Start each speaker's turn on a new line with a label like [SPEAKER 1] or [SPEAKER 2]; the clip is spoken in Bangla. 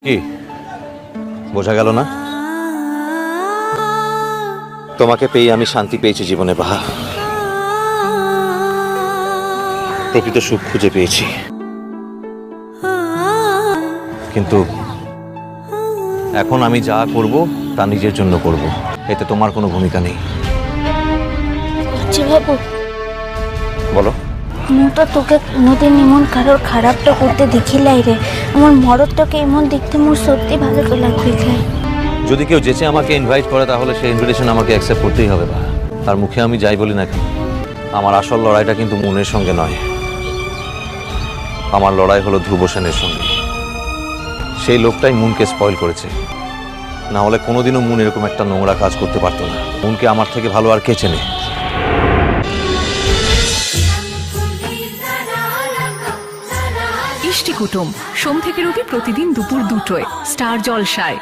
[SPEAKER 1] কি বোঝা গেল না? তোমাকে পেয়ে আমি শান্তি পেয়েছি জীবনে বাহা, প্রকৃত সুখ খুঁজে পেয়েছি। কিন্তু এখন আমি যা করব তা নিজের জন্য করব, এতে তোমার কোনো ভূমিকা নেই।
[SPEAKER 2] বাবু,
[SPEAKER 1] বলো।
[SPEAKER 2] মু তো তোকে কোনোদিন এমন কারোর খারাপটা করতে দেখিলাই রে। আমার মরদটাকে এমন দেখতে মোর সত্যি ভালো তো লাগবে খাই।
[SPEAKER 1] যদি কেউ যেচে আমাকে ইনভাইট করে তাহলে সেই ইনভিটেশন আমাকে অ্যাকসেপ্ট করতেই হবে বাহা। তার মুখে আমি যাই বলি না কেন, আমার আসল লড়াইটা কিন্তু মনের সঙ্গে নয়, আমার লড়াই হলো ধ্রুব সেনের সঙ্গে। সেই লোকটাই মুনকে স্পয়েল করেছে, না হলে কোনোদিনও মুন এরকম একটা নোংরা কাজ করতে পারতো না। মুনকে আমার থেকে ভালো আর কে চেনে?
[SPEAKER 3] ইষ্টি কুটুম সোম থেকে রবি প্রতিদিন দুপুর 2টোয় স্টার জলসায়।